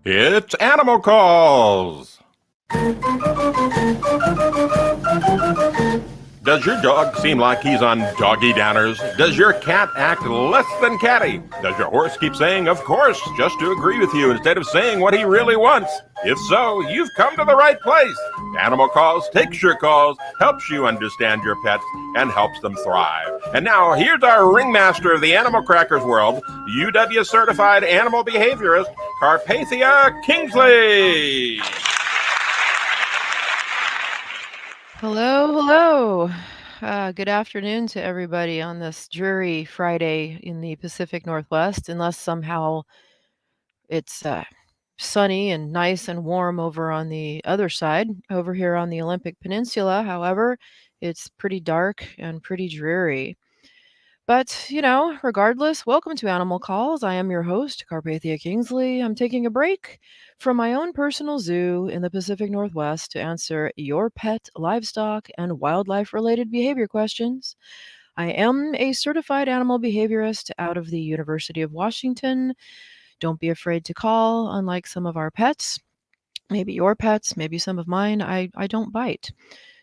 It's Animal Calls! Does your dog seem like he's on doggy downers? Does your cat act less than catty? Does your horse keep saying, of course, just to agree with you instead of saying what he really wants? If so, you've come to the right place. Animal Calls takes your calls, helps you understand your pets, and helps them thrive. And now, here's our ringmaster of the animal crackers world, UW-certified animal behaviorist, Karpathia Kingsley. Hello. Good afternoon to everybody on this dreary Friday in the Pacific Northwest, unless somehow it's sunny and nice and warm over on the other side. Over here on the Olympic Peninsula, however, it's pretty dark and pretty dreary. But, regardless, welcome to Animal Calls. I am your host, Karpathia Kingsley. I'm taking a break from my own personal zoo in the Pacific Northwest to answer your pet, livestock, and wildlife related behavior questions. I am a certified animal behaviorist out of the University of Washington. Don't be afraid to call, unlike some of our pets. Maybe your pets, maybe some of mine. I don't bite.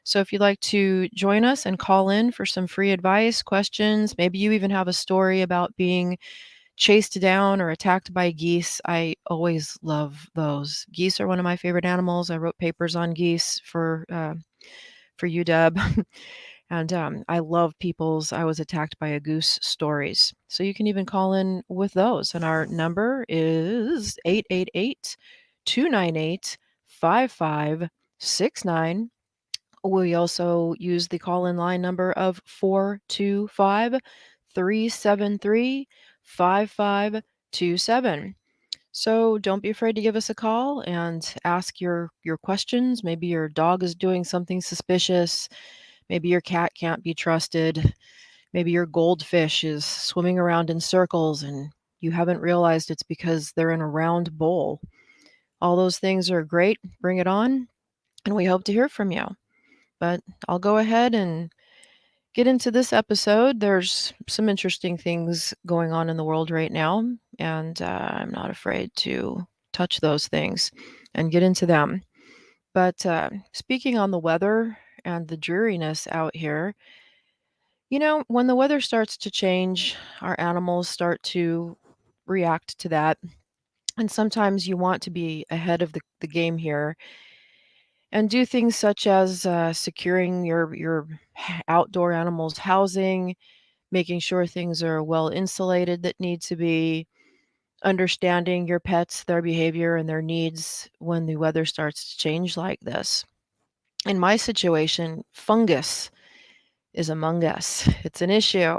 So if you'd like to join us and call in for some free advice, questions, maybe you even have a story about being chased down or attacked by geese. I always love those. Geese are one of my favorite animals. I wrote papers on geese for UW. And I love people's I was attacked by a goose stories. So you can even call in with those. And our number is 888 298 5569. We also use the call-in line number of 425-373-5527. So don't be afraid to give us a call and ask your questions. Maybe your dog is doing something suspicious. Maybe your cat can't be trusted. Maybe your goldfish is swimming around in circles and you haven't realized it's because they're in a round bowl. All those things are great. Bring it on, and we hope to hear from you. But I'll go ahead and get into this episode. There's some interesting things going on in the world right now, and I'm not afraid to touch those things and get into them. But speaking on the weather and the dreariness out here, when the weather starts to change, our animals start to react to that. And sometimes you want to be ahead of the game here and do things such as securing your outdoor animals' housing, making sure things are well insulated that need to be, understanding your pets, their behavior, and their needs when the weather starts to change like this. In my situation, fungus is among us. It's an issue.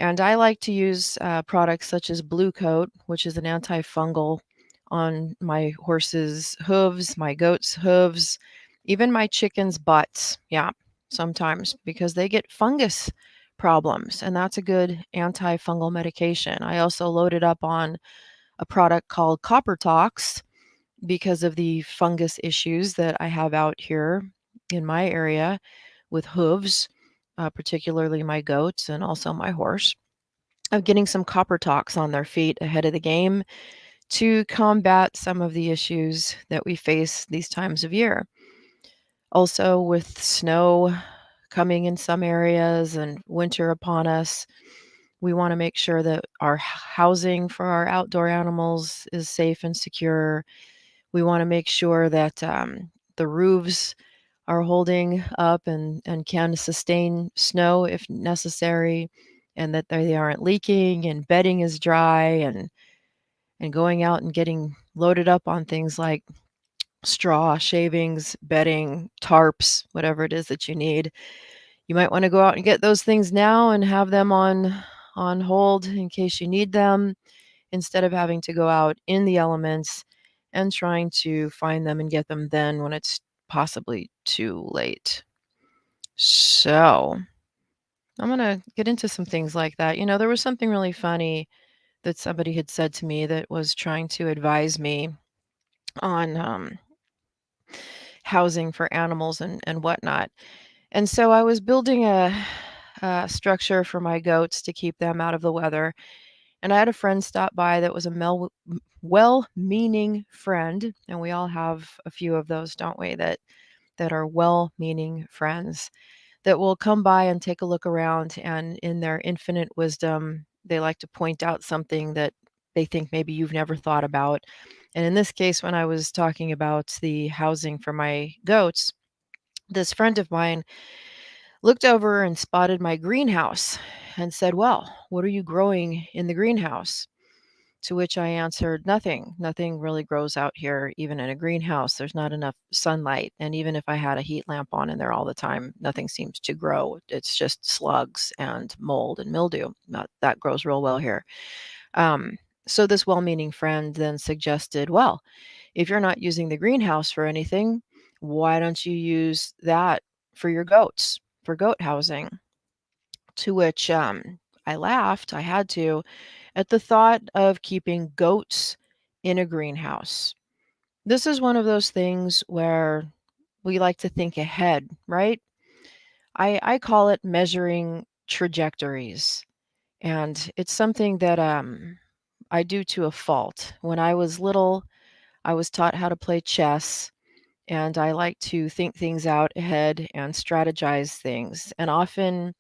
And I like to use products such as Blue Coat, which is an antifungal on my horse's hooves, my goat's hooves, even my chicken's butts. Yeah, sometimes because they get fungus problems, and that's a good antifungal medication. I also loaded up on a product called Copper Tox because of the fungus issues that I have out here in my area with hooves, particularly my goats and also my horse, of getting some Copper Tox on their feet ahead of the game to combat some of the issues that we face these times of year. Also, with snow coming in some areas and winter upon us, we want to make sure that our housing for our outdoor animals is safe and secure. We want to make sure that the roofs are holding up and can sustain snow if necessary, and that they aren't leaking and bedding is dry, and going out and getting loaded up on things like straw, shavings, bedding, tarps, whatever it is that you need. You might want to go out and get those things now and have them on hold in case you need them, instead of having to go out in the elements and trying to find them and get them then when it's possibly too late. So, I'm going to get into some things like that. There was something really funny that somebody had said to me that was trying to advise me on housing for animals and whatnot. And so I was building a structure for my goats to keep them out of the weather. And I had a friend stop by that was a well-meaning friend, and we all have a few of those, don't we, that are well-meaning friends that will come by and take a look around, and in their infinite wisdom, they like to point out something that they think maybe you've never thought about. And in this case, when I was talking about the housing for my goats, this friend of mine looked over and spotted my greenhouse and said, "Well, what are you growing in the greenhouse?" To which I answered, "Nothing. Nothing really grows out here, even in a greenhouse. There's not enough sunlight. And even if I had a heat lamp on in there all the time, nothing seems to grow. It's just slugs and mold and mildew. Not, that grows real well here." Um, so this well meaning friend then suggested, "Well, if you're not using the greenhouse for anything, why don't you use that for your goats, for goat housing?" To which I laughed. I had to, at the thought of keeping goats in a greenhouse. This is one of those things where we like to think ahead, right? I call it measuring trajectories. And it's something that I do to a fault. When I was little, I was taught how to play chess, and I like to think things out ahead and strategize things. And often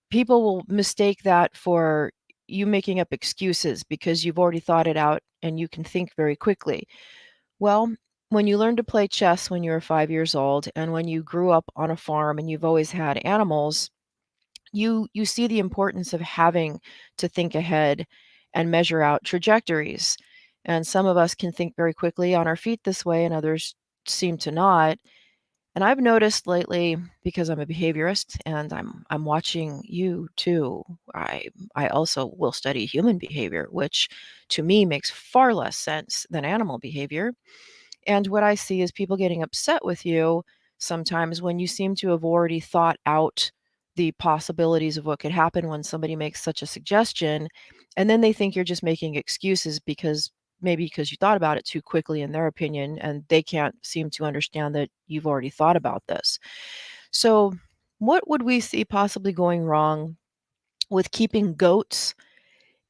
people will mistake that for you making up excuses because you've already thought it out and you can think very quickly. Well, when you learn to play chess when you were 5 years old, and when you grew up on a farm and you've always had animals, you see the importance of having to think ahead and measure out trajectories. And some of us can think very quickly on our feet this way, and others seem to not. And I've noticed lately, because I'm a behaviorist and I'm watching you too, I also will study human behavior, which to me makes far less sense than animal behavior. And what I see is people getting upset with you sometimes when you seem to have already thought out the possibilities of what could happen when somebody makes such a suggestion. And then they think you're just making excuses because maybe because you thought about it too quickly, in their opinion, and they can't seem to understand that you've already thought about this. So, what would we see possibly going wrong with keeping goats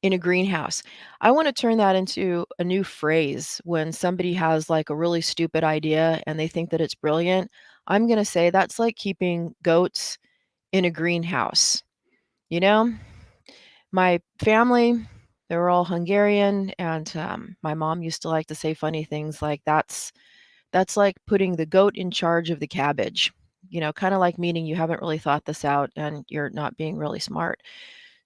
in a greenhouse? I want to turn that into a new phrase. When somebody has like a really stupid idea and they think that it's brilliant, I'm going to say that's like keeping goats in a greenhouse. You know, my family, they were all Hungarian, and my mom used to like to say funny things like, that's like putting the goat in charge of the cabbage. You know, kind of like meaning you haven't really thought this out and you're not being really smart.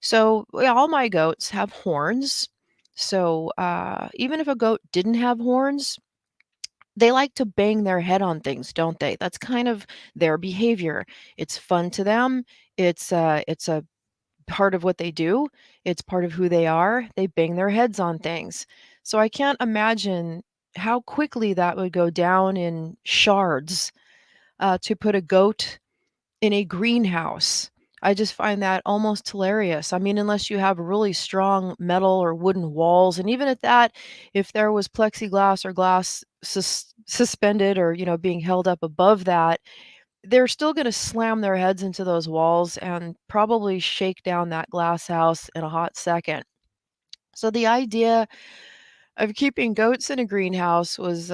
So, yeah, all my goats have horns. So, even if a goat didn't have horns, they like to bang their head on things, don't they? That's kind of their behavior. It's fun to them. It's a part of what they do. It's part of who they are. They bang their heads on things. So I can't imagine how quickly that would go down in shards to put a goat in a greenhouse. I just find that almost hilarious. I mean, unless you have really strong metal or wooden walls, and even at that, if there was plexiglass or glass suspended or, you know, being held up above that, they're still going to slam their heads into those walls and probably shake down that glass house in a hot second. So the idea of keeping goats in a greenhouse was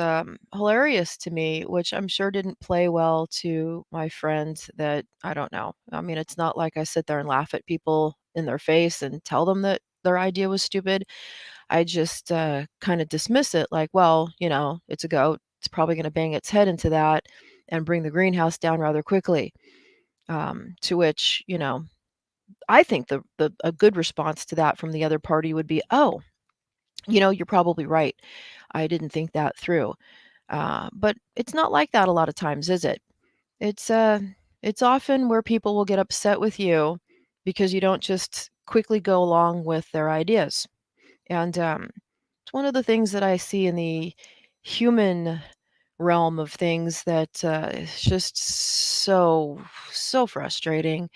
hilarious to me, which I'm sure didn't play well to my friends. That, I don't know. I mean, it's not like I sit there and laugh at people in their face and tell them that their idea was stupid. I just kind of dismiss it like, well, you know, it's a goat. It's probably going to bang its head into that and bring the greenhouse down rather quickly. To which, you know, I think the a good response to that from the other party would be, "Oh, you know, you're probably right. I didn't think that through." But it's not like that a lot of times, is it? It's uh, it's often where people will get upset with you because you don't just quickly go along with their ideas. And it's one of the things that I see in the human realm of things that is just so frustrating.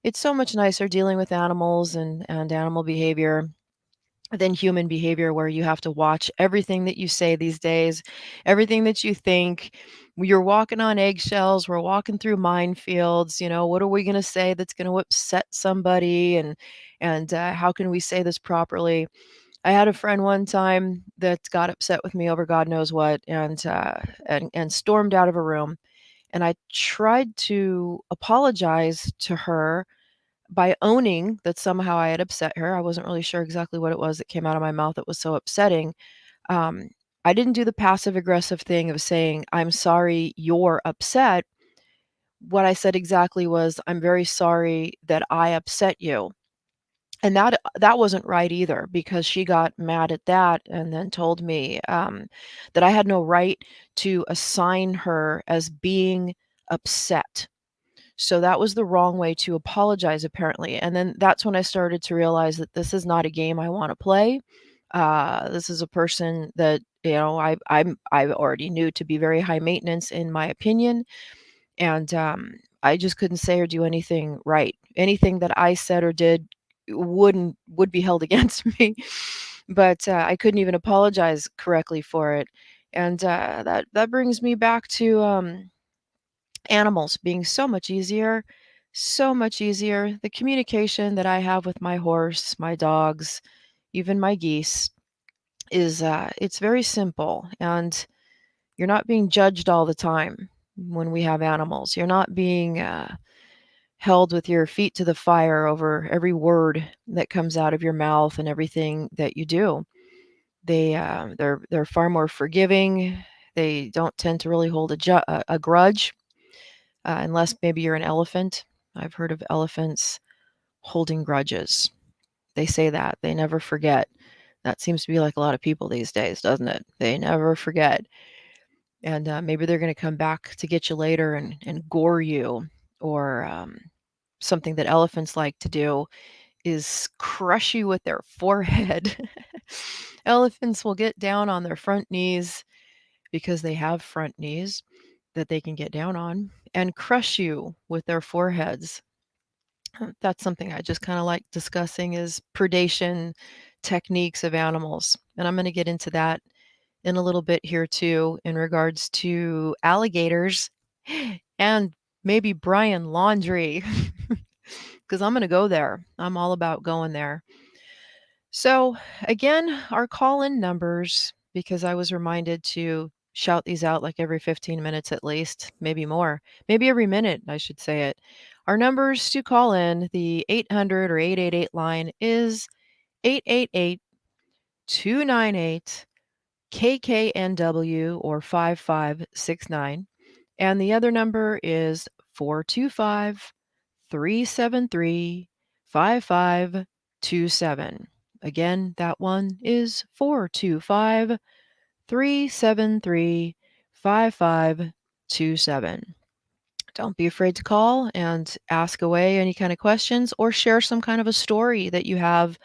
It's so much nicer dealing with animals and animal behavior than human behavior, where you have to watch everything that you say these days, everything that you think. You're walking on eggshells. We're walking through minefields. What are we going to say that's going to upset somebody? And how can we say this properly? I had a friend one time that got upset with me over God knows what, and stormed out of a room. And I tried to apologize to her by owning that somehow I had upset her. I wasn't really sure exactly what it was that came out of my mouth that was so upsetting. Um, I didn't do the passive aggressive thing of saying, I'm sorry you're upset. What I said exactly was, I'm very sorry that I upset you. And that wasn't right either, because she got mad at that and then told me that I had no right to assign her as being upset. So that was the wrong way to apologize, apparently. And then that's when I started to realize that this is not a game I want to play. This is a person that I already knew to be very high maintenance in my opinion, and I just couldn't say or do anything right. Anything that I said or did would be held against me, but I couldn't even apologize correctly for it. And that brings me back to animals being so much easier, so much easier. The communication that I have with my horse, my dogs, even my geese is it's very simple, and you're not being judged all the time when we have animals. You're not being held with your feet to the fire over every word that comes out of your mouth and everything that you do. They're far more forgiving. They don't tend to really hold a grudge, unless maybe you're an elephant. I've heard of elephants holding grudges. They say that they never forget. That seems to be like a lot of people these days, doesn't it? They never forget. And maybe they're going to come back to get you later and gore you. Or something that elephants like to do is crush you with their forehead. Elephants will get down on their front knees, because they have front knees that they can get down on, and crush you with their foreheads. That's something I just kind of like discussing, is predation techniques of animals. And I'm going to get into that in a little bit here too, in regards to alligators and maybe Brian Laundrie, because I'm going to go there. I'm all about going there. So, again, our call in numbers, because I was reminded to shout these out like every 15 minutes at least, maybe more, maybe every minute, I should say it. Our numbers to call in, the 800 or 888 line, is 888 298 KKNW or 5569. And the other number is 425 373 5527. Again, that one is 425 373 5527. Don't be afraid to call and ask away any kind of questions, or share some kind of a story that you have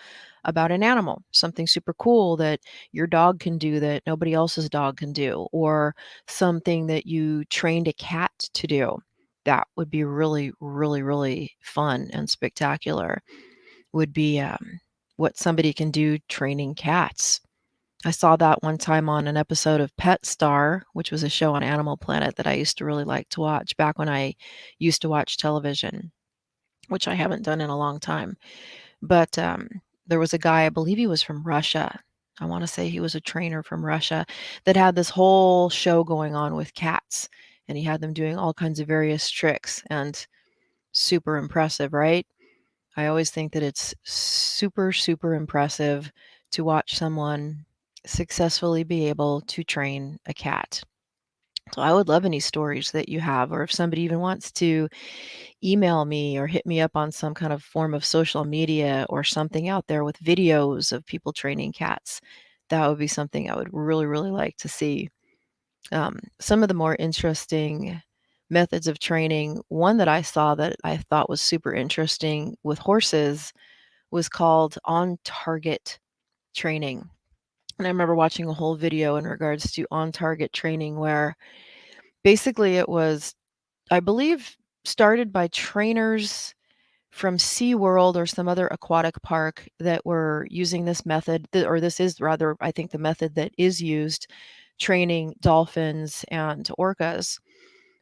about an animal, something super cool that your dog can do that nobody else's dog can do, or something that you trained a cat to do. That would be really, really, really fun and spectacular. Would be what somebody can do training cats. I saw that one time on an episode of Pet Star, which was a show on Animal Planet that I used to really like to watch back when I used to watch television, which I haven't done in a long time. But there was a guy, I believe he was from Russia. I want to say he was a trainer from Russia that had this whole show going on with cats. And he had them doing all kinds of various tricks, and super impressive, right? I always think that it's super, super impressive to watch someone successfully be able to train a cat. So I would love any stories that you have, or if somebody even wants to email me or hit me up on some kind of form of social media or something out there with videos of people training cats, that would be something I would really, really like to see. Some of the more interesting methods of training, one that I saw that I thought was super interesting with horses, was called on target training. And I remember watching a whole video in regards to on target training, where basically it was, I believe, started by trainers from SeaWorld or some other aquatic park that were using this method, or this is rather, I think, the method that is used training dolphins and orcas,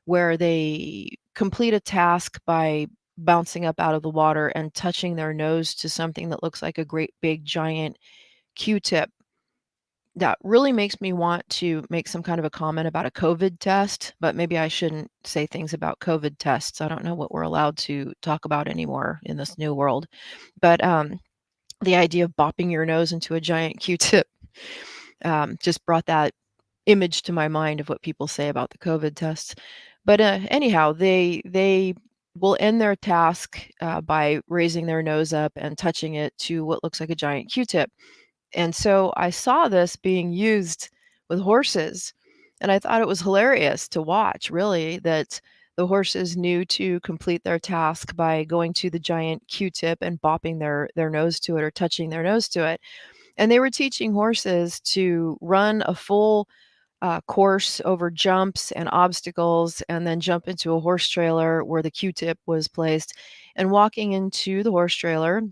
where they complete a task by bouncing up out of the water and touching their nose to something that looks like a great big giant Q-tip. That really makes me want to make some kind of a comment about a COVID test, but maybe I shouldn't say things about COVID tests. I don't know what we're allowed to talk about anymore in this new world. But the idea of bopping your nose into a giant Q-tip just brought that image to my mind of what people say about the COVID tests. But anyhow, they will end their task by raising their nose up and touching it to what looks like a giant Q-tip. And so I saw this being used with horses, and I thought it was hilarious to watch, really, that the horses knew to complete their task by going to the giant Q-tip and bopping their nose to it or touching their nose to it. And they were teaching horses to run a full course over jumps and obstacles, and then jump into a horse trailer where the Q-tip was placed, and walking into the horse trailer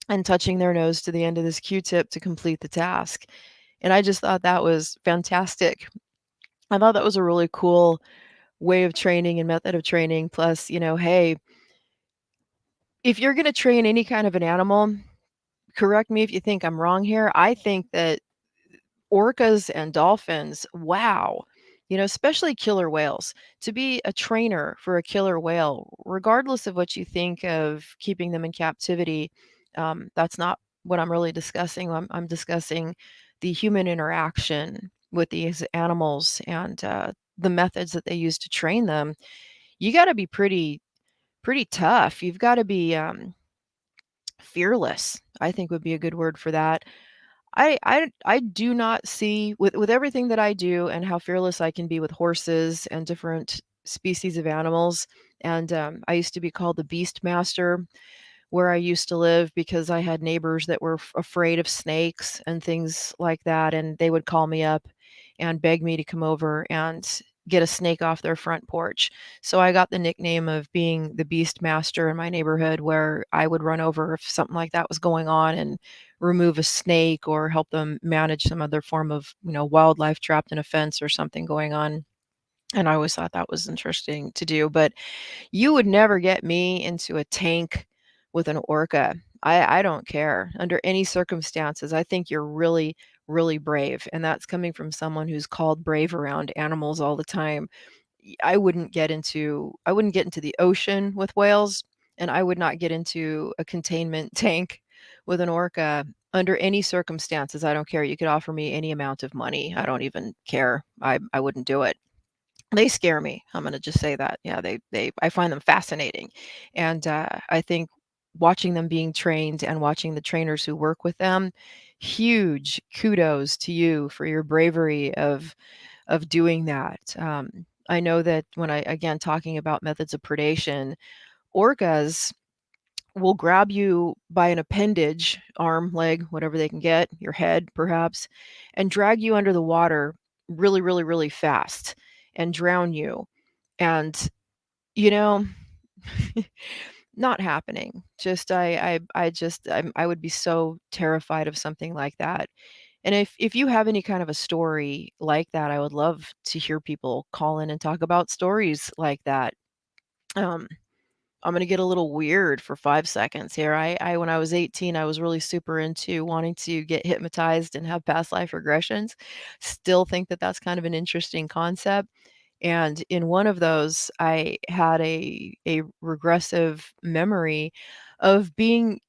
and touching their nose to the end of this Q-tip to complete the task. And I just thought that was fantastic. I thought that was a really cool way of training and method of training. Plus, hey, if you're going to train any kind of an animal, correct me if you think I'm wrong here. I think that orcas and dolphins, wow, especially killer whales. To be a trainer for a killer whale, regardless of what you think of keeping them in captivity, that's not what I'm really discussing. I'm discussing the human interaction with these animals and the methods that they use to train them. You got to be pretty tough. You've got to be fearless, I think would be a good word for that. I do not see with everything that I do and how fearless I can be with horses and different species of animals. And I used to be called the Beast Master where I used to live because I had neighbors that were afraid of snakes and things like that, and they would call me up and beg me to come over and get a snake off their front porch. So I got the nickname of being the Beast Master in my neighborhood, where I would run over if something like that was going on and remove a snake or help them manage some other form of, wildlife trapped in a fence or something going on. And I always thought that was interesting to do. But you would never get me into a tank with an orca. I don't care under any circumstances. I think you're really, really brave. And that's coming from someone who's called brave around animals all the time. I wouldn't get into the ocean with whales, and I would not get into a containment tank with an orca under any circumstances. I don't care. You could offer me any amount of money. I don't even care. I wouldn't do it. They scare me. I'm gonna just say that. Yeah, I find them fascinating, and I think watching them being trained and watching the trainers who work with them, huge kudos to you for your bravery of doing that. I know that when I again talking about methods of predation, orcas will grab you by an appendage, arm, leg, whatever they can get, your head perhaps, and drag you under the water really, really, really fast and drown you. And, you know, not happening. Just I would be so terrified of something like that. And if you have any kind of a story like that, I would love to hear people call in and talk about stories like that. Um, I'm gonna get a little weird for 5 seconds here. I when I was 18, I was really super into wanting to get hypnotized and have past life regressions. Still think that that's kind of an interesting concept. And in one of those, I had a regressive memory of being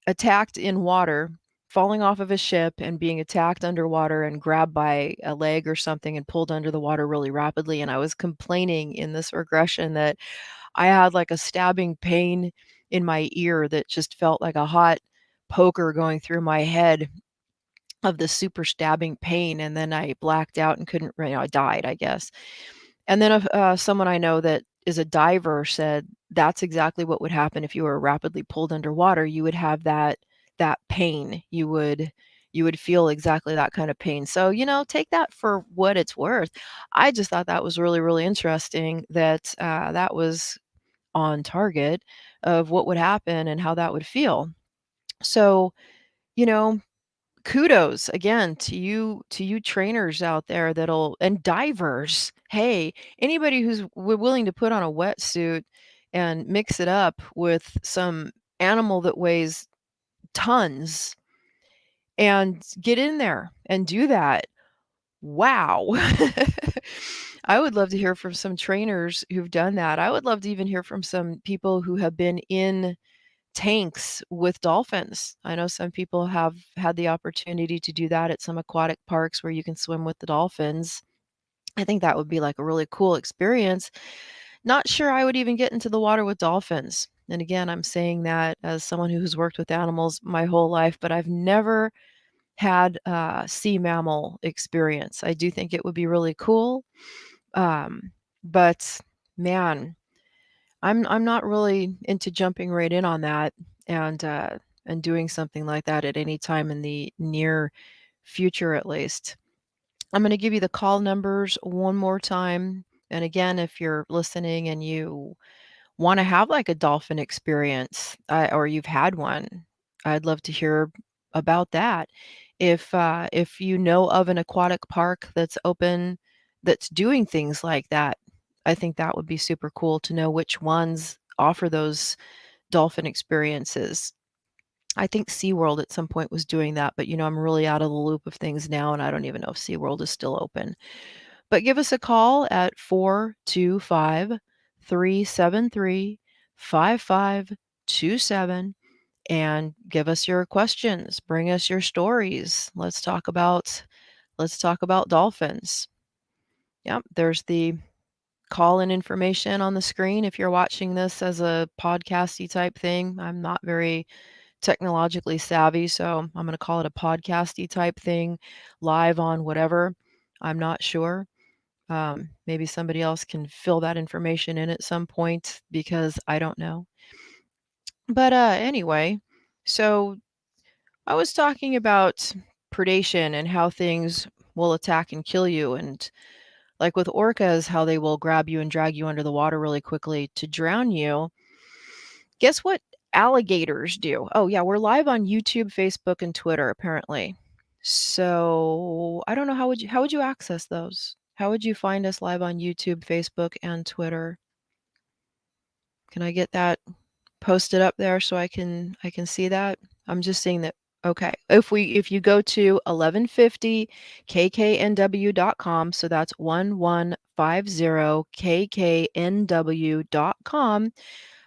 attacked in water, falling off of a ship and being attacked underwater and grabbed by a leg or something and pulled under the water really rapidly. And I was complaining in this regression that I had like a stabbing pain in my ear that just felt like a hot poker going through my head of the super stabbing pain. And then I blacked out and couldn't, I died, I guess. And then someone I know that is a diver said that's exactly what would happen if you were rapidly pulled underwater. You would have that pain. You would feel exactly that kind of pain. So, take that for what it's worth. I just thought that was really, really interesting that that was on target of what would happen and how that would feel. So, you know, kudos again to you trainers out there that'll and divers. Hey, anybody who's willing to put on a wetsuit and mix it up with some animal that weighs tons and get in there and do that. Wow. I would love to hear from some trainers who've done that. I would love to even hear from some people who have been in tanks with dolphins. I know some people have had the opportunity to do that at some aquatic parks where you can swim with the dolphins. I think that would be like a really cool experience. Not sure I would even get into the water with dolphins. And again, I'm saying that as someone who's worked with animals my whole life, but I've never had a sea mammal experience. I do think it would be really cool. But man, I'm not really into jumping right in on that and doing something like that at any time in the near future at least. I'm going to give you the call numbers one more time. And again, if you're listening and you want to have like a dolphin experience or you've had one, I'd love to hear about that. If you know of an aquatic park that's open that's doing things like that, I think that would be super cool to know which ones offer those dolphin experiences. I think SeaWorld at some point was doing that, but I'm really out of the loop of things now and I don't even know if SeaWorld is still open. But give us a call at 425-373-5527 and give us your questions. Bring us your stories. Let's talk about dolphins. Yep, there's the call-in information on the screen if you're watching this as a podcasty type thing. I'm not very technologically savvy, so I'm going to call it a podcasty type thing, live on whatever. I'm not sure. Maybe somebody else can fill that information in at some point because I don't know. But anyway, so I was talking about predation and how things will attack and kill you, and like with orcas, how they will grab you and drag you under the water really quickly to drown you. Guess what alligators do? Oh yeah, we're live on YouTube, Facebook, and Twitter apparently. So I don't know, how would you access those? How would you find us live on YouTube, Facebook, and Twitter? Can I get that posted up there so I can see that? I'm just seeing that. Okay. If you go to 1150kknw.com, so that's 1150kknw.com,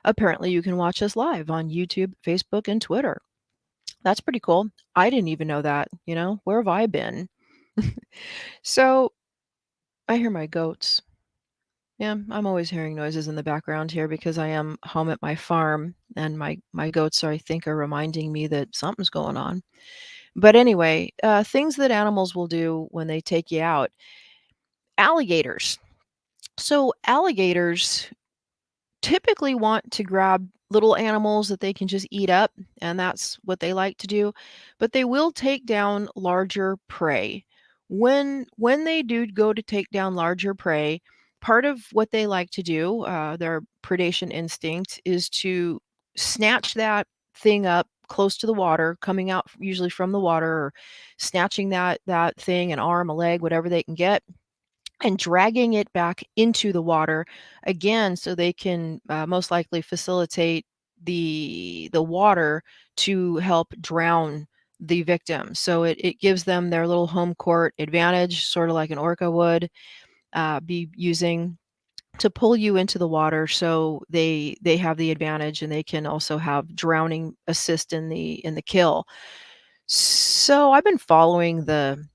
apparently you can watch us live on YouTube, Facebook, and Twitter. That's pretty cool. I didn't even know that, Where have I been? So, I hear my goats. Yeah, I'm always hearing noises in the background here because I am home at my farm and my goats I think are reminding me that something's going on. But anyway, things that animals will do when they take you out. Alligators. So alligators typically want to grab little animals that they can just eat up, and that's what they like to do, but they will take down larger prey. When they do go to take down larger prey, part of what they like to do, their predation instinct, is to snatch that thing up close to the water, coming out usually from the water, or snatching that thing, an arm, a leg, whatever they can get, and dragging it back into the water again so they can most likely facilitate the water to help drown the victim. So it gives them their little home court advantage, sort of like an orca would be using to pull you into the water, so they have the advantage and they can also have drowning assist in the kill. So I've been following the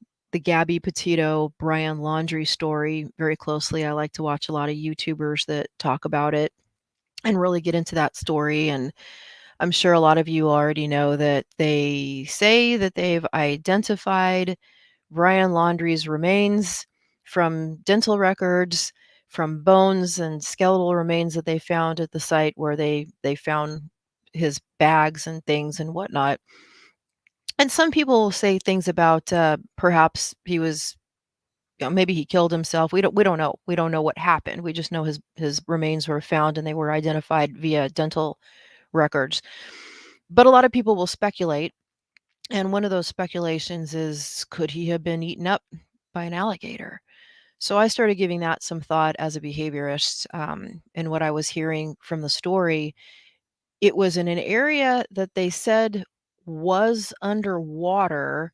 Gabby Petito Brian Laundrie story very closely. I like to watch a lot of YouTubers that talk about it and really get into that story. And I'm sure a lot of you already know that they say that they've identified Brian Laundrie's remains from dental records, from bones and skeletal remains that they found at the site where they found his bags and things and whatnot. And some people say things about perhaps he was, maybe he killed himself. We don't know. We don't know what happened. We just know his remains were found and they were identified via dental records. But a lot of people will speculate. And one of those speculations is, could he have been eaten up by an alligator? So I started giving that some thought as a behaviorist. And what I was hearing from the story, it was in an area that they said was underwater.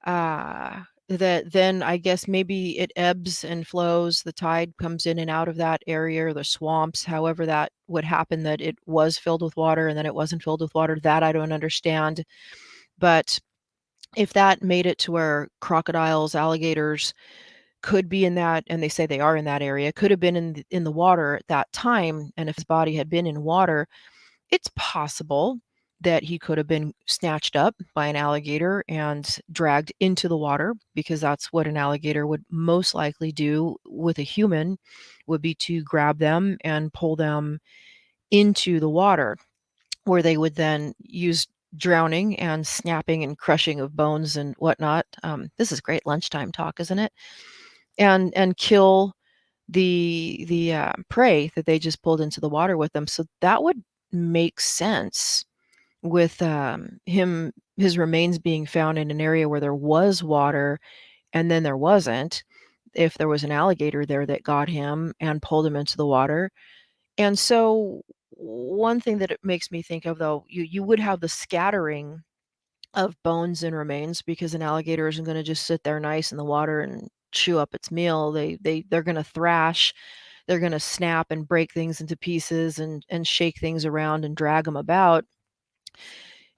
That then I guess maybe it ebbs and flows. The tide comes in and out of that area, or the swamps, however that would happen, that it was filled with water and then it wasn't filled with water. That I don't understand. But if that made it to where crocodiles, alligators could be in that, and they say they are in that area, could have been in the water at that time, and if his body had been in water, it's possible that he could have been snatched up by an alligator and dragged into the water, because that's what an alligator would most likely do with a human, would be to grab them and pull them into the water, where they would then use drowning and snapping and crushing of bones and whatnot. This is great lunchtime talk, isn't it? And kill the prey that they just pulled into the water with them. So that would make sense with his remains being found in an area where there was water and then there wasn't. If there was an alligator there that got him and pulled him into the water. And so one thing that it makes me think of, though, you would have the scattering of bones and remains, because an alligator isn't going to just sit there nice in the water and chew up its meal. They're going to thrash, they're going to snap and break things into pieces and shake things around and drag them about.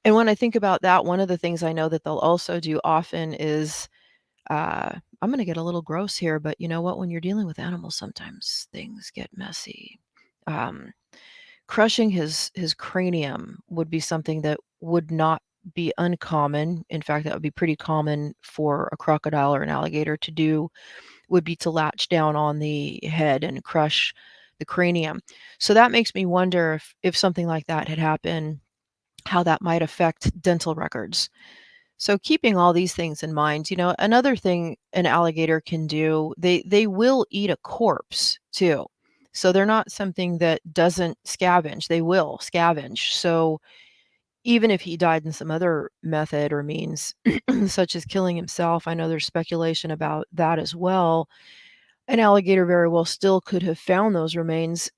And when I think about that, one of the things I know that they'll also do often is, I'm going to get a little gross here, but you know what? When you're dealing with animals, sometimes things get messy. Um, Crushing his cranium would be something that would not be uncommon. In fact, that would be pretty common for a crocodile or an alligator to do, would be to latch down on the head and crush the cranium. So that makes me wonder if something like that had happened, how that might affect dental records. So keeping all these things in mind, another thing an alligator can do, they will eat a corpse too. So they're not something that doesn't scavenge. They will scavenge. So even if he died in some other method or means, such as killing himself, I know there's speculation about that as well. An alligator very well still could have found those remains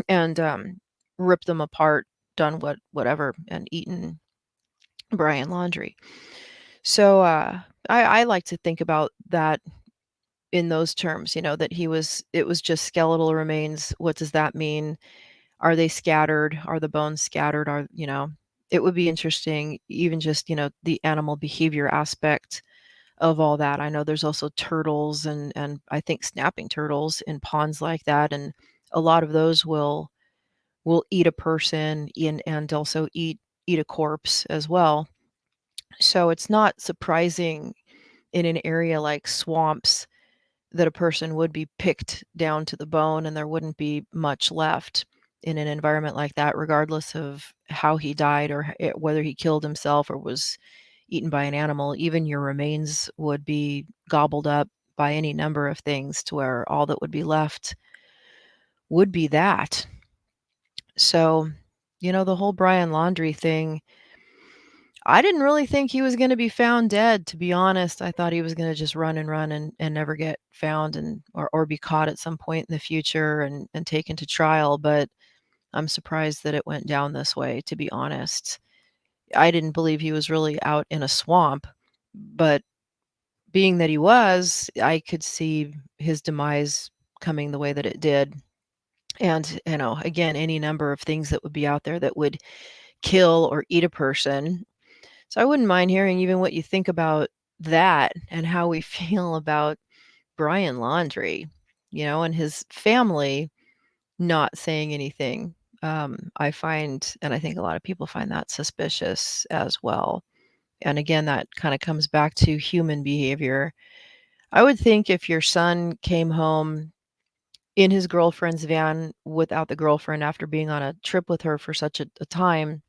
and ripped them apart, done whatever, and eaten Brian Laundrie. So I like to think about that in those terms, that it was just skeletal remains. What does that mean? Are they scattered? Are the bones scattered? It would be interesting, even just, the animal behavior aspect of all that. I know there's also turtles and I think snapping turtles in ponds like that. And a lot of those will eat a person and also eat a corpse as well. So it's not surprising in an area like swamps that a person would be picked down to the bone and there wouldn't be much left in an environment like that, regardless of how he died or whether he killed himself or was eaten by an animal. Even your remains would be gobbled up by any number of things, to where all that would be left would be that. So, the whole Brian Laundrie thing, I didn't really think he was gonna be found dead, to be honest. I thought he was gonna just run and run and never get found, or be caught at some point in the future and taken to trial, but I'm surprised that it went down this way, to be honest. I didn't believe he was really out in a swamp, but being that he was, I could see his demise coming the way that it did. And, again, any number of things that would be out there that would kill or eat a person. So I wouldn't mind hearing even what you think about that and how we feel about Brian Laundrie, and his family not saying anything. I find, and I think a lot of people find that suspicious as well. And again, that kind of comes back to human behavior. I would think if your son came home in his girlfriend's van without the girlfriend after being on a trip with her for such a time,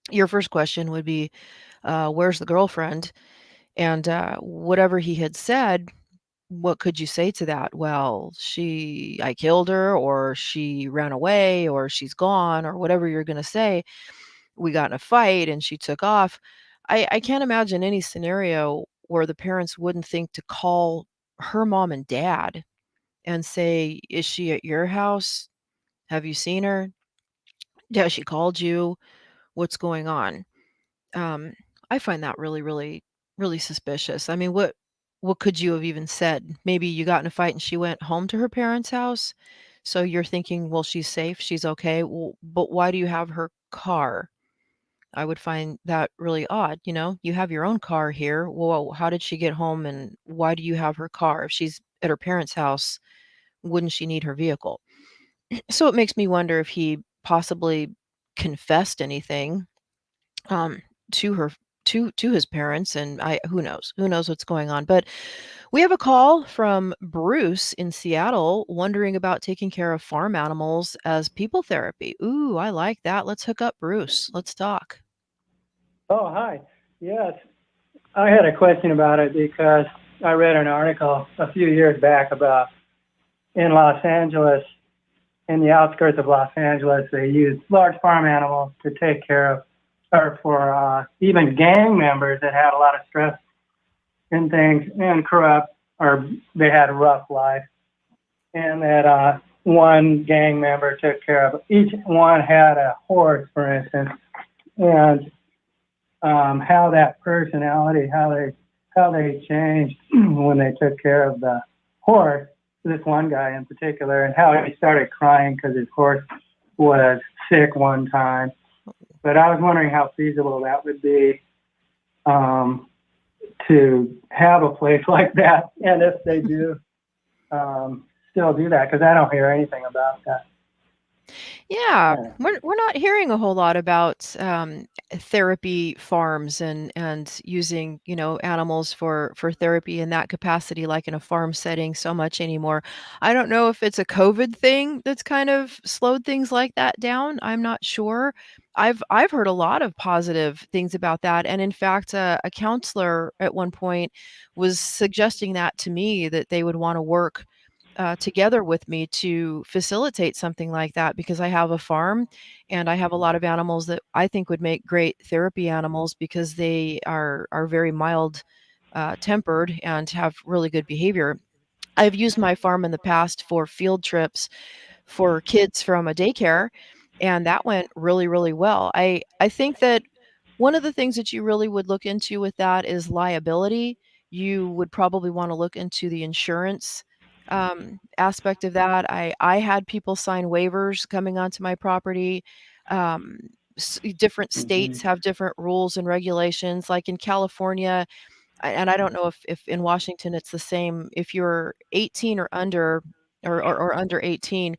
your first question would be, where's the girlfriend? And whatever he had said, what could you say to that? Well, I killed her, or she ran away, or she's gone, or whatever you're going to say. We got in a fight and she took off. I can't imagine any scenario where the parents wouldn't think to call her mom and dad and say, "Is she at your house? Have you seen her? Has she called you? What's going on?" Um, I find that really, really, really suspicious. I mean, what could you have even said? Maybe you got in a fight and she went home to her parents' house. So you're thinking, well, she's safe, she's okay. Well, but why do you have her car? I would find that really odd. You have your own car here. Well, how did she get home and why do you have her car? If she's at her parents' house, wouldn't she need her vehicle? So it makes me wonder if he possibly confessed anything um, to her to his parents, and I who knows what's going on. But we have a call from Bruce in Seattle wondering about taking care of farm animals as people therapy. Ooh, I like that. Let's hook up Bruce. Let's talk. Oh, hi. Yes, I had a question about it because I read an article a few years back about in Los Angeles, in the outskirts of Los Angeles, they use large farm animals to take care of, or for even gang members that had a lot of stress and things and corrupt, or they had a rough life. And that one gang member took care of, each one had a horse, for instance, and how that personality, how they changed when they took care of the horse, this one guy in particular, and how he started crying because his horse was sick one time. But I was wondering how feasible that would be to have a place like that, and if they do still do that, because I don't hear anything about that. Yeah, we're not hearing a whole lot about therapy farms and using animals for therapy in that capacity, like in a farm setting, so much anymore. I don't know if it's a COVID thing that's kind of slowed things like that down. I'm not sure. I've heard a lot of positive things about that, and in fact, a counselor at one point was suggesting that to me that they would want to work together with me to facilitate something like that because I have a farm and I have a lot of animals that I think would make great therapy animals because they are very mild tempered and have really good behavior. I've used my farm in the past for field trips for kids from a daycare, and that went really, really well. I think that one of the things that you really would look into with that is liability. You would probably wanna look into the insurance, aspect of that. I had people sign waivers coming onto my property. Um, Different Mm-hmm. states have different rules and regulations. Like in California, and I don't know if in Washington it's the same. If you're 18 or under or under 18,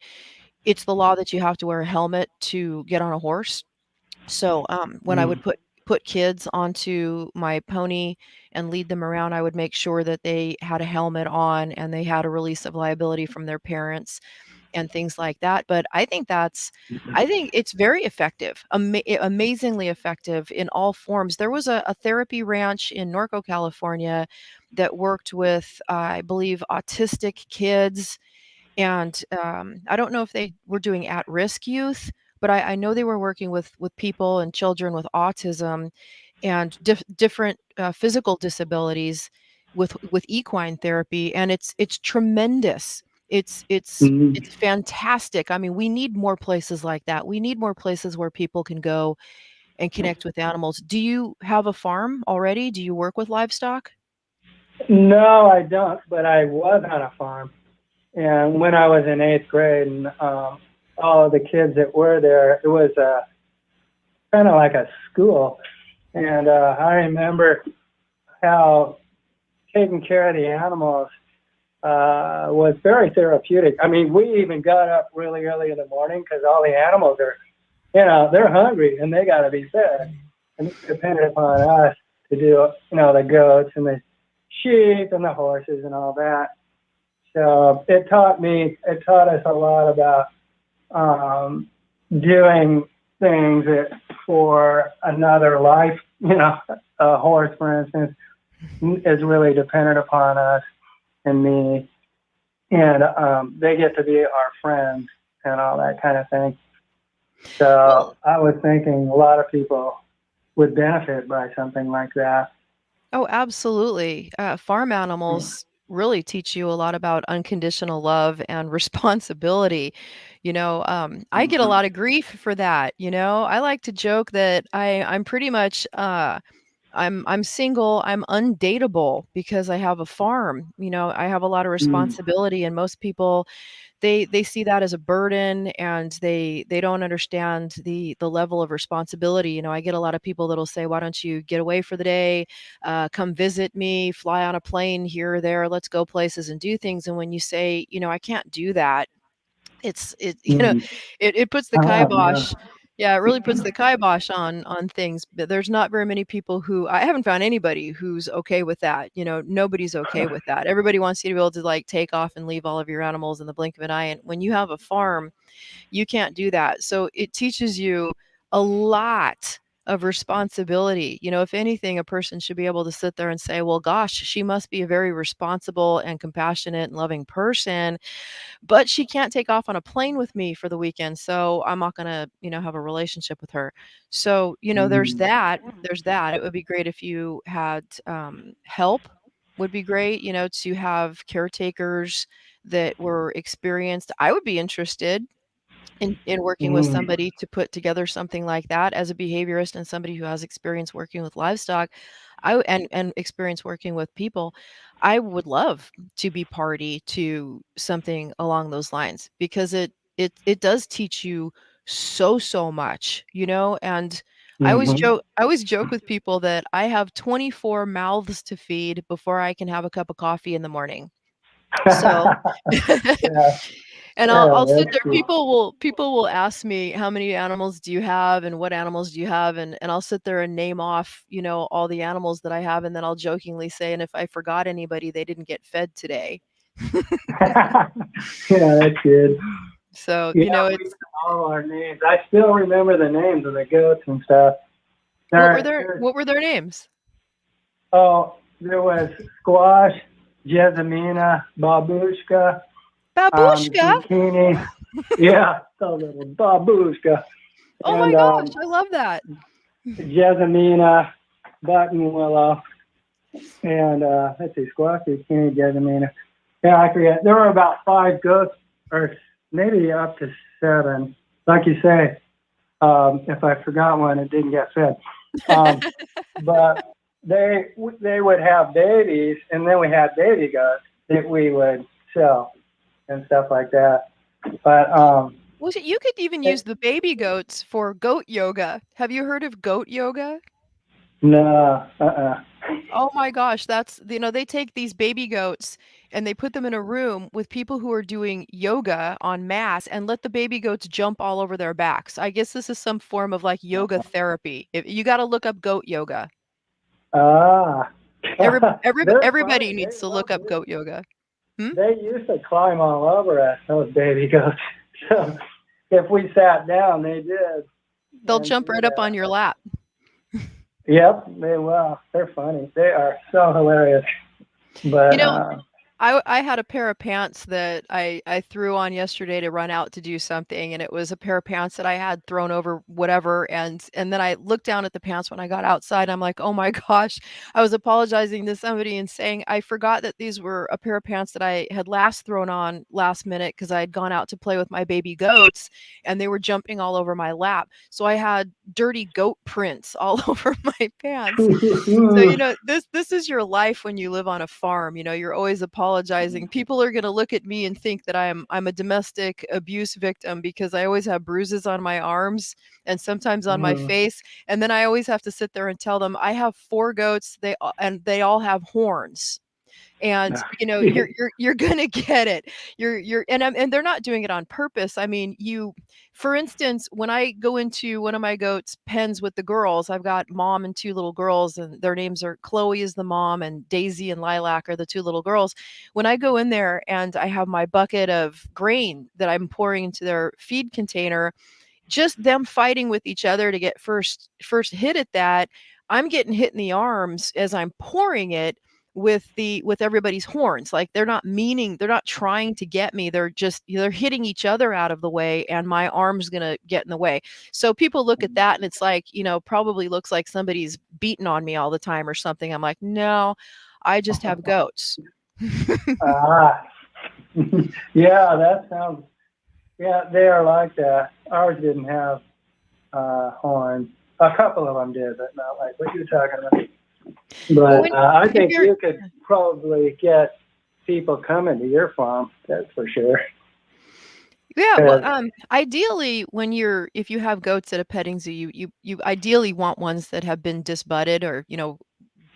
it's the law that you have to wear a helmet to get on a horse. So, when I would put kids onto my pony and lead them around, I would make sure that they had a helmet on and they had a release of liability from their parents and things like that. But I think it's very effective, amazingly effective in all forms. There was a therapy ranch in Norco, California that worked with, I believe, autistic kids and, I don't know if they were doing at-risk youth, but I know they were working with people and children with autism and different, physical disabilities with equine therapy, and it's tremendous. Mm-hmm. It's fantastic. I mean, we need more places like that. We need more places where people can go and connect with animals. Do you have a farm already? Do you work with livestock? No, I don't, but I was on a farm. And when I was in eighth grade, and all of the kids that were there, it was kind of like a school. And I remember how taking care of the animals was very therapeutic. I mean, we even got up really early in the morning because all the animals are, they're hungry and they got to be fed. And it's dependent upon us to do, the goats and the sheep and the horses and all that. So it taught us a lot about doing things for another life. A horse, for instance, is really dependent upon us and me, and they get to be our friends and all that kind of thing. So Well, I was thinking a lot of people would benefit by something like that. Oh, absolutely. Farm animals really teach you a lot about unconditional love and responsibility. I get a lot of grief for that. I like to joke that I'm pretty much I'm single, I'm undateable because I have a farm. I have a lot of responsibility, and most people they see that as a burden, and they don't understand the level of responsibility. I get a lot of people that'll say, why don't you get away for the day, come visit me, fly on a plane here or there, let's go places and do things. And when you say, I can't do that, it Mm. it puts the Yeah. kibosh. Yeah, it really puts the kibosh on things. But there's not very many people who, I haven't found anybody who's okay with that. Nobody's okay with that. Everybody wants you to be able to like take off and leave all of your animals in the blink of an eye. And when you have a farm, you can't do that. So it teaches you a lot of responsibility. If anything, a person should be able to sit there and say, well, gosh, she must be a very responsible and compassionate and loving person, but she can't take off on a plane with me for the weekend, so I'm not gonna, have a relationship with her. So, there's Mm. that. There's that. It would be great if you had help. Would be great, to have caretakers that were experienced. I would be interested in working with Mm. somebody to put together something like that as a behaviorist and somebody who has experience working with livestock. And experience working with people. I would love to be party to something along those lines, because it does teach you so much, and Mhm. I always joke with people that I have 24 mouths to feed before I can have a cup of coffee in the morning. So Yeah, and yeah, I'll sit that's there. good. People will ask me, how many animals do you have and what animals do you have? And I'll sit there and name off, all the animals that I have, and then I'll jokingly say, and if I forgot anybody, they didn't get fed today. Yeah, that's good. So, Yeah, we it's know all our names. I still remember the names of the goats and stuff. There, what were their names? oh, there was Squash, Jessamina, Babushka, Babushka. Zucchini. Yeah, the little Babushka. Oh my And gosh, I love that. Jessamina, Button Willow, and let's see, Squash, Zucchini, Jessamina. Yeah, I forget. There were about 5 goats, or maybe up to 7. Like you say, if I forgot one, it didn't get fed. But they would have babies, and then we had baby goats that we would sell and stuff like that. But Was it, you could even use the baby goats for goat yoga. Have you heard of goat yoga? no, Oh my gosh, that's, they take these baby goats and they put them in a room with people who are doing yoga on mats and let the baby goats jump all over their backs. I guess this is some form of like yoga therapy. If you got to look up goat yoga. ah, they're Everybody funny. They needs to look love up it. goat yoga. Hmm? They used to climb all over us, those baby goats. So if we sat down, they did. They'll And jump right up on your lap. yep, they will. They're funny. They are so hilarious. But You know, I had a pair of pants that I threw on yesterday to run out to do something, and it was a pair of pants that I had thrown over whatever, and then I looked down at the pants when I got outside. I'm like, "Oh my gosh." I was apologizing to somebody and saying, "I forgot that these were a pair of pants that I had last thrown on last minute because I had gone out to play with my baby goats and they were jumping all over my lap." So I had dirty goat prints all over my pants. So, this is your life when you live on a farm. You're always apologizing. People are going to look at me and think that I'm a domestic abuse victim because I always have bruises on my arms and sometimes on my face. And then I always have to sit there and tell them I have 4 goats, and they all have horns. And you're gonna get it. And they're not doing it on purpose. I mean, for instance, when I go into one of my goats pens with the girls, I've got mom and 2 little girls, and their names are Chloe is the mom and Daisy and Lilac are the 2 little girls. When I go in there and I have my bucket of grain that I'm pouring into their feed container, just them fighting with each other to get first hit at that, I'm getting hit in the arms as I'm pouring it. with everybody's horns. Like they're not trying to get me. They're hitting each other out of the way, and my arm's gonna get in the way. So people look at that and it's like, probably looks like somebody's beating on me all the time or something. I'm like, no, I just have goats. Ah, yeah, that sounds. Yeah, they are like that. Ours didn't have horns. A couple of them did, but not like what you're talking about. But I think you could probably get people coming to your farm. That's for sure. Yeah, well, ideally, if you have goats at a petting zoo, you ideally want ones that have been disbudded, or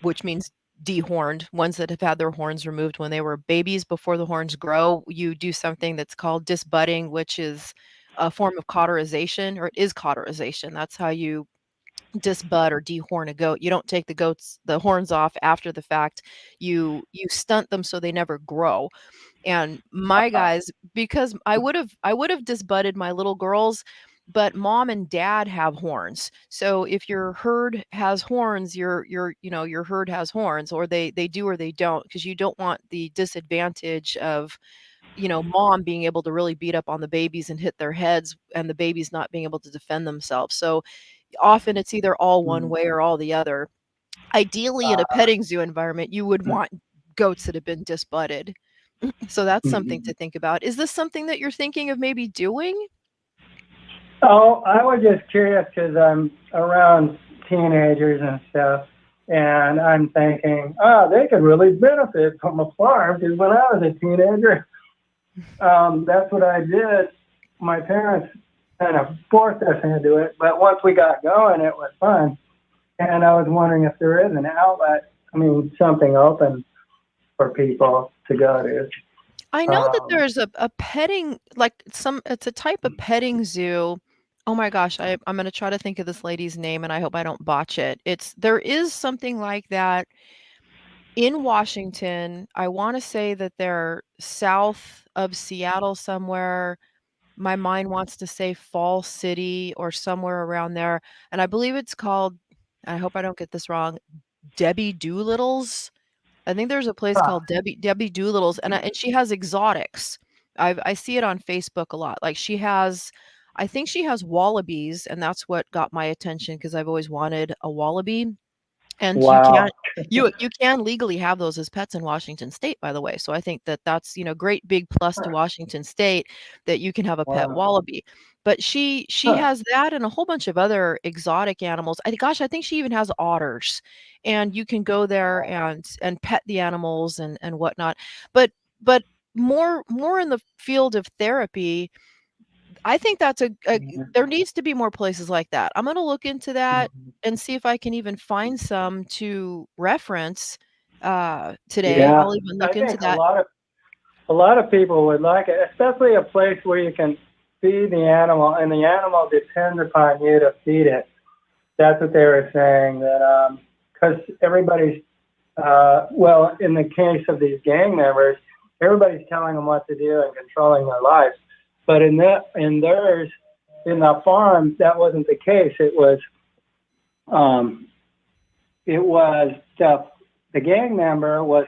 which means dehorned, ones that have had their horns removed when they were babies before the horns grow. You do something that's called disbudding, which is a form of cauterization, or it is cauterization. That's how you disbud or dehorn a goat. You don't take the horns off after the fact. You stunt them so they never grow. And my guys, because I would have disbudded my little girls, but mom and dad have horns. So if your herd has horns, your herd has horns, or they do or they don't, because you don't want the disadvantage of mom being able to really beat up on the babies and hit their heads, and the babies not being able to defend themselves. So often it's either all one way or all the other. Ideally, in a petting zoo environment, you would want goats that have been disbudded. So that's something to think about. Is this something that you're thinking of maybe doing? Oh, I was just curious because I'm around teenagers and stuff, and I'm thinking, they could really benefit from a farm. Because when I was a teenager, that's what I did. My parents kind of forced us into it, but once we got going, it was fun. And I was wondering if there is an outlet, something open for people to go to. I know that there's a petting, it's a type of petting zoo. Oh my gosh, I'm going to try to think of this lady's name, and I hope I don't botch it. There is something like that in Washington. I want to say that they're south of Seattle somewhere. My mind wants to say Fall City or somewhere around there. And I believe it's called, I hope I don't get this wrong, Debbie Doolittle's. I think there's a place called Debbie Doolittle's, and she has exotics. I see it on Facebook a lot. Like I think she has wallabies, and that's what got my attention because I've always wanted a wallaby. And wow. you can legally have those as pets in Washington State, by the way. So I think that that's, great big plus to Washington State that you can have a pet wallaby. But she has that and a whole bunch of other exotic animals. I think she even has otters. And you can go there and pet the animals and whatnot. But more in the field of therapy, I think that's there needs to be more places like that. I'm going to look into that and see if I can even find some to reference today. Yeah, I'll even look I into think that. a lot of people would like it, especially a place where you can feed the animal and the animal depends upon you to feed it. That's what they were saying, that because everybody's, in the case of these gang members, everybody's telling them what to do and controlling their lives. But in the farm, that wasn't the case. It was the gang member was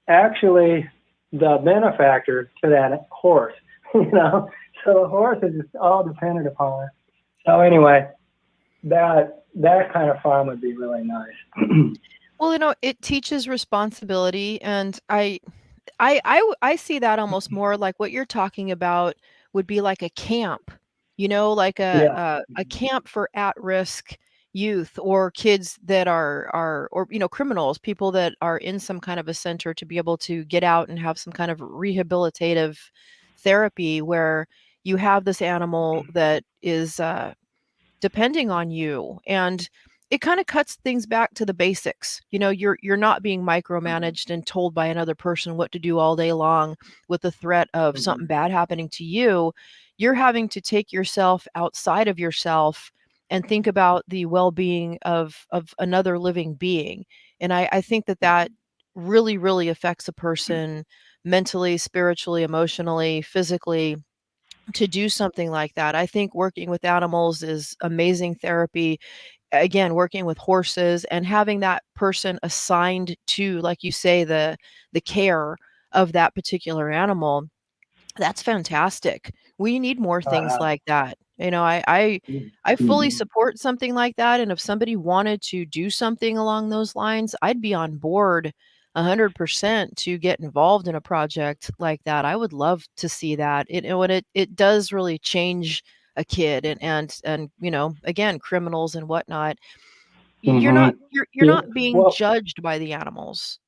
actually the benefactor to that horse, So the horse is just all dependent upon it. So anyway, that kind of farm would be really nice. Well, it teaches responsibility, and I see that almost more like what you're talking about would be like a camp, like a camp for at-risk youth or kids that are or criminals, people that are in some kind of a center to be able to get out and have some kind of rehabilitative therapy where you have this animal that is depending on you, and it kind of cuts things back to the basics. You're not being micromanaged and told by another person what to do all day long with the threat of something bad happening to you. You're having to take yourself outside of yourself and think about the well-being of another living being. And I think that really, really affects a person mentally, spiritually, emotionally, physically, to do something like that. I think working with animals is amazing therapy. again, working with horses and having that person assigned to, like you say, the care of that particular animal, that's fantastic. We need more things Uh, like that. I fully support something like that, and if somebody wanted to do something along those lines, I'd be on board 100% to get involved in a project like that. I would love to see that. It does really change a kid, and again, criminals and whatnot. You're hmm not you're Yeah. not being Well, judged by the animals.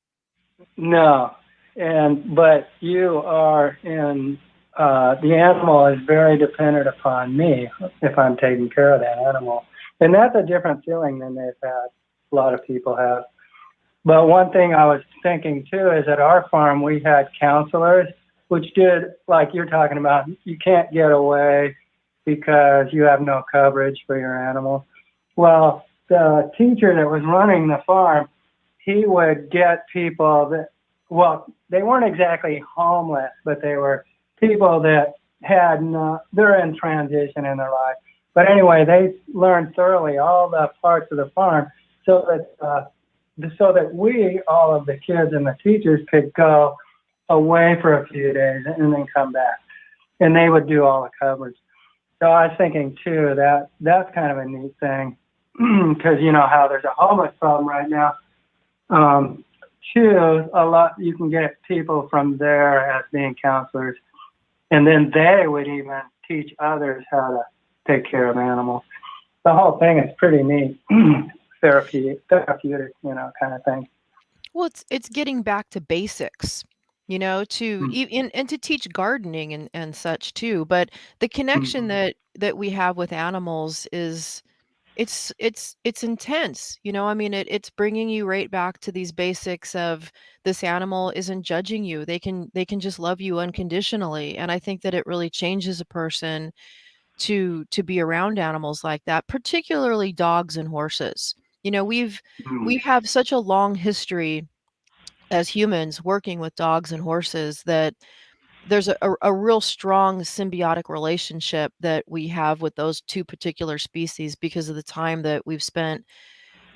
no, but you are in. The animal is very dependent upon me if I'm taking care of that animal, and that's a different feeling than they've had. A lot of people have. But one thing I was thinking too is at our farm we had counselors, which did like you're talking about. You can't get away because you have no coverage for your animal. Well, the teacher that was running the farm, he would get people that, well, they weren't exactly homeless, but they were people that had no, they're in transition in their life. But anyway, they learned thoroughly all the parts of the farm so that we, all of the kids and the teachers, could go away for a few days and then come back. And they would do all the coverage. So I was thinking too that that's kind of a neat thing because you know how there's a homeless problem right now. Too, a lot you can get people from there as being counselors, and then they would even teach others how to take care of animals. The whole thing is pretty neat, therapeutic, kind of thing. Well, it's getting back to basics, and to teach gardening and such too. But the connection Mm-hmm. that we have with animals is it's intense. I mean, it's bringing you right back to these basics of this animal isn't judging you. They can just love you unconditionally. And I think that it really changes a person to be around animals like that, particularly dogs and horses. We have such a long history as humans working with dogs and horses that there's a real strong symbiotic relationship that we have with those two particular species because of the time that we've spent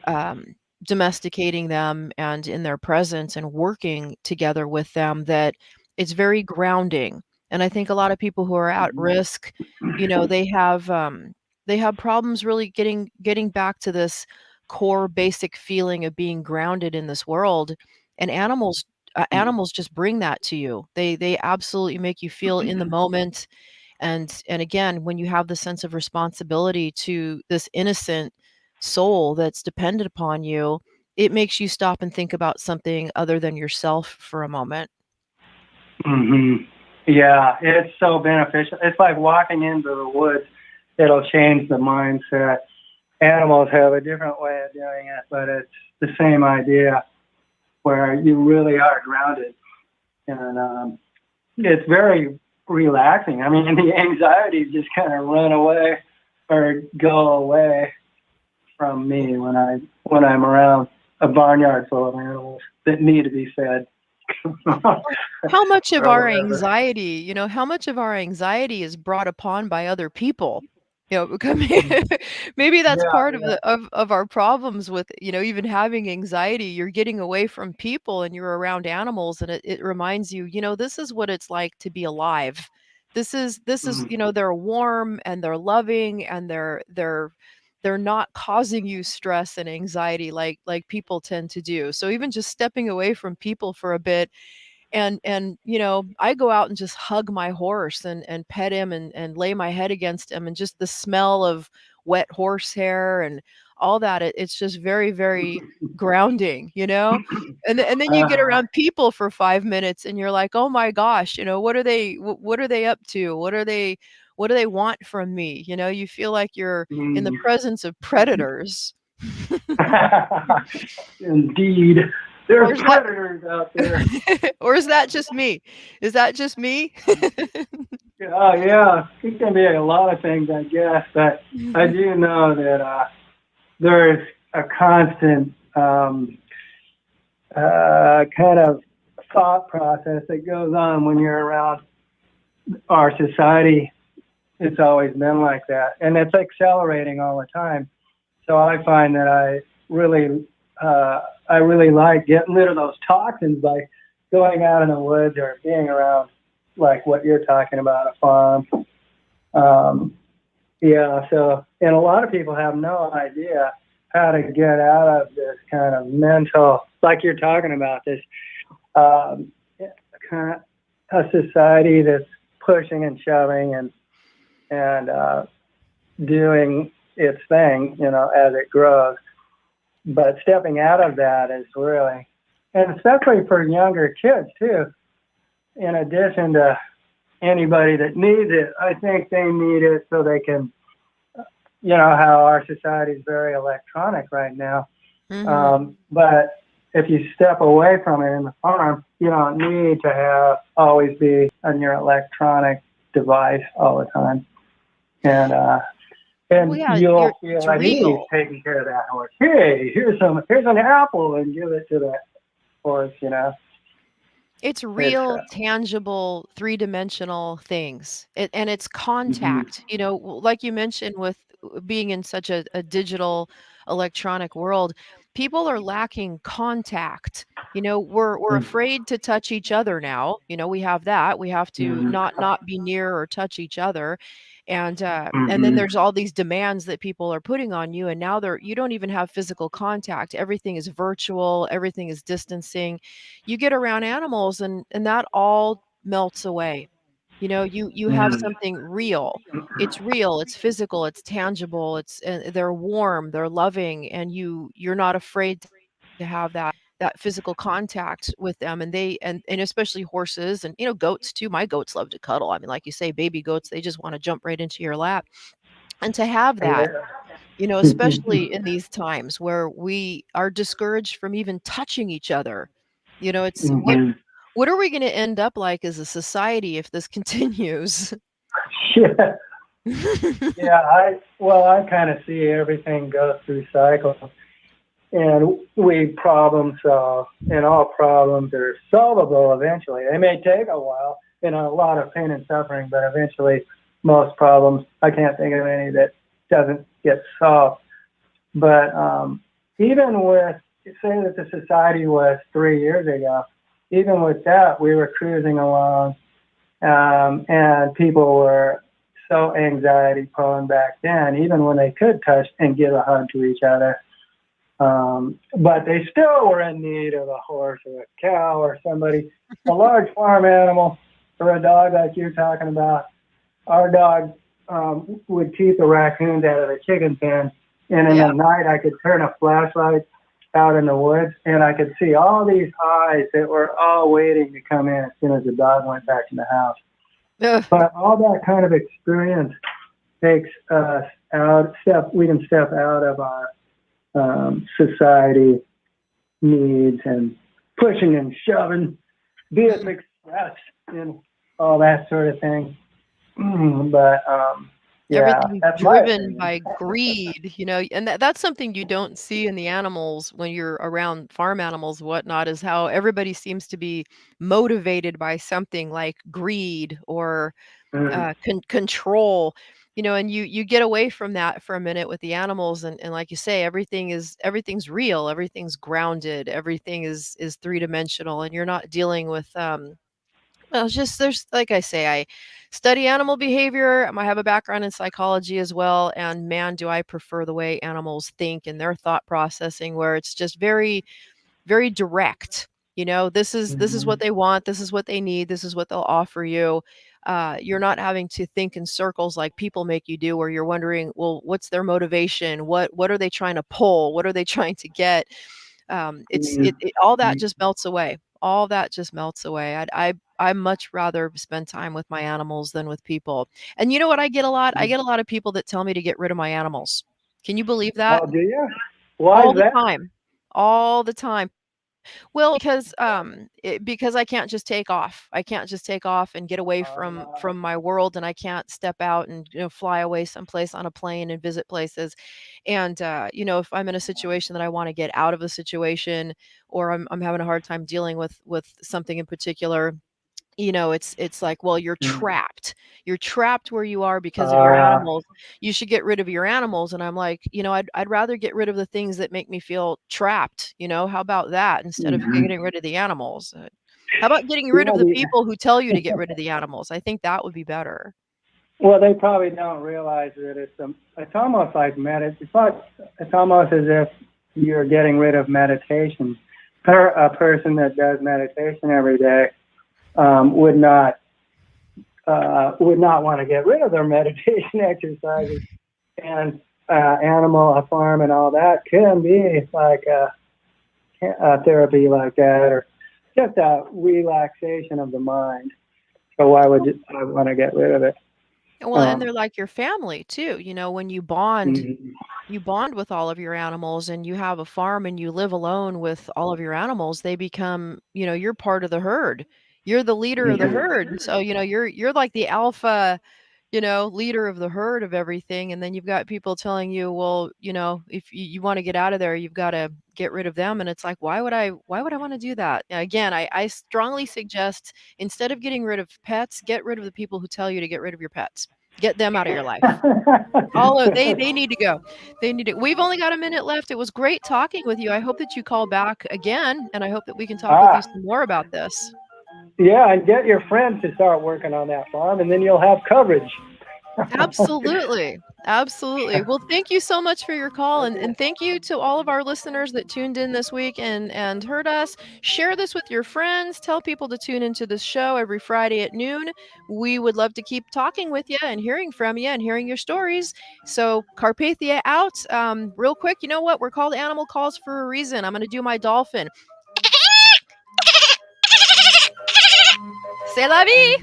um, domesticating them and in their presence and working together with them, that it's very grounding. And I think a lot of people who are at risk, they have problems really getting back to this core basic feeling of being grounded in this world. And animals just bring that to you. They absolutely make you feel in the moment. And again, when you have the sense of responsibility to this innocent soul that's dependent upon you, it makes you stop and think about something other than yourself for a moment. hmm Yeah, it's so beneficial. It's like walking into the woods. It'll change the mindset. Animals have a different way of doing it, but it's the same idea where you really are grounded. And it's very relaxing. I mean, the anxiety just kind of run away or go away from me when I'm around a barnyard full of animals that need to be fed. How much of Or our whatever. anxiety, how much of our anxiety is brought upon by other people? Becoming maybe that's Yeah, part of yeah. of our problems with, even having anxiety. You're getting away from people and you're around animals, and it reminds you, this is what it's like to be alive. This is, Mm. they're warm and they're loving and they're not causing you stress and anxiety like people tend to do. So even just stepping away from people for a bit, and I go out and just hug my horse and pet him and lay my head against him, and just the smell of wet horsehair and all that, it's just very, very grounding. And then you get Uh, around people for 5 minutes and you're like, oh my gosh, what are they up to, what do they want from me? You feel like you're in the mm. presence of predators. Indeed, Or there's is that predators out there. or is that just me? Is that just me? Oh yeah, it can be a lot of things, I guess, but I do know that there's a constant kind of thought process that goes on when you're around our society. It's always been like that, and it's accelerating all the time. So I find that I really like getting rid of those toxins by going out in the woods or being around like what you're talking about, a farm. Um, yeah, so, and a lot of people have no idea how to get out of this kind of mental, like you're talking about, this um, kind of a society that's pushing and shoving and doing its thing, as it grows. But stepping out of that is really, and especially for younger kids too, in addition to anybody that needs it, I think they need it so they can, how our society is very electronic right now. Mm-hmm. But if you step away from it in the farm, you don't need to always be on your electronic device all the time. And Well, and yeah, you'll it's feel at ease real. taking care of that horse. Hey, here's an apple, and give it to that horse. It's It's real, tangible, three-dimensional things. And it's mhm, contact, like you mentioned with being in such a digital electronic world, people are lacking contact. We're mhm, afraid to touch each other now. We have that. We have to mhm, not be near or touch each other. And then mhm, there's all these demands that people are putting on you, and now you don't even have physical contact. Everything is virtual, everything is distancing. You get around animals and that all melts away. You have mhm, something real. It's real, it's physical, it's tangible, they're warm, they're loving, and you're not afraid to have that physical contact with them. And and especially horses and goats too. My goats love to cuddle. I mean, like you say, baby goats, they just want to jump right into your lap. And to have that, especially in these times where we are discouraged from even touching each other. It's mhm. what are we going to end up like as a society if this continues? Yeah, yeah. I kind of see everything go through cycles, and we problem solve, and all problems are solvable eventually. They may take a while and a lot of pain and suffering, but eventually, most problems, I can't think of any that doesn't get solved. But even with, say that the society was 3 years ago, even with that, we were cruising along, and people were so anxiety prone back then, even when they could touch and give a hug to each other. But they still were in need of a horse or a cow or somebody, a large farm animal or a dog like you're talking about. Our dog would keep the raccoons out of the chicken pen. And in the Yeah. night, I could turn a flashlight out in the woods and I could see all these eyes that were all waiting to come in as soon as the dog went back in the house. Ugh. But all that kind of experience takes us we can step out of our society needs and pushing and shoving, be it success and all that sort of thing. But yeah, Everything's that's my driven opinion. by greed, and that's something you don't see in the animals when you're around farm animals, whatnot, is how everybody seems to be motivated by something like greed or Mm, control. And you get away from that for a minute with the animals, and like you say, everything's real, everything's grounded, everything is three-dimensional, and you're not dealing with well, it's just there's like I say, I study animal behavior. I have a background in psychology as well, and man, do I prefer the way animals think and their thought processing, where it's just very, very direct. This is what mhm, they want, this is what they need, this is what they'll offer you. You're not having to think in circles like people make you do, where you're wondering, well, what's their motivation? What are they trying to pull? What are they trying to get? mhm, All that just melts away. All that just melts away. I much rather spend time with my animals than with people. And you know what I get a lot? I mhm. get a lot of people that tell me to get rid of my animals. Can you believe that? Oh, do you? Why All is the that? time. All the time. Well, because I can't just take off. I can't just take off and get away from my world, and I can't step out and fly away someplace on a plane and visit places. And if I'm in a situation that I want to get out of a situation, or I'm having a hard time dealing with something in particular, it's like, well, you're trapped. You're trapped where you are because of your animals. You should get rid of your animals. And I'm like, I'd rather get rid of the things that make me feel trapped. How about that instead of getting rid of the animals? How about getting rid of the people who tell you to get rid of the animals? I think that would be better. Well, they probably don't realize that it's almost like it's almost as if you're getting rid of meditation. A person that does meditation every day would not want to get rid of their meditation exercises, and a farm and all that can be like a therapy like that, or just a relaxation of the mind. So why would I want to get rid of it? Well, and they're like your family too. When you bond, you bond with all of your animals, and you have a farm and you live alone with all of your animals, they become, you're part of the herd. You're the leader of the herd. So, you're like the alpha, leader of the herd of everything. And then you've got people telling you, well, if you want to get out of there, you've got to get rid of them. And it's like, why would I want to do that? Again, I strongly suggest, instead of getting rid of pets, get rid of the people who tell you to get rid of your pets. Get them out of your life. They need to go. They need to. We've only got a minute left. It was great talking with you. I hope that you call back again, and I hope that we can talk with you some more about this. Yeah, and get your friends to start working on that farm, and then you'll have coverage. Absolutely. Absolutely. Well, thank you so much for your call, and thank you to all of our listeners that tuned in this week and heard us. Share this with your friends. Tell people to tune into this show every Friday at noon. We would love to keep talking with you and hearing from you and hearing your stories. So Karpathia out. Real quick, you know what? We're called Animal Calls for a reason. I'm going to do my dolphin. C'est la vie!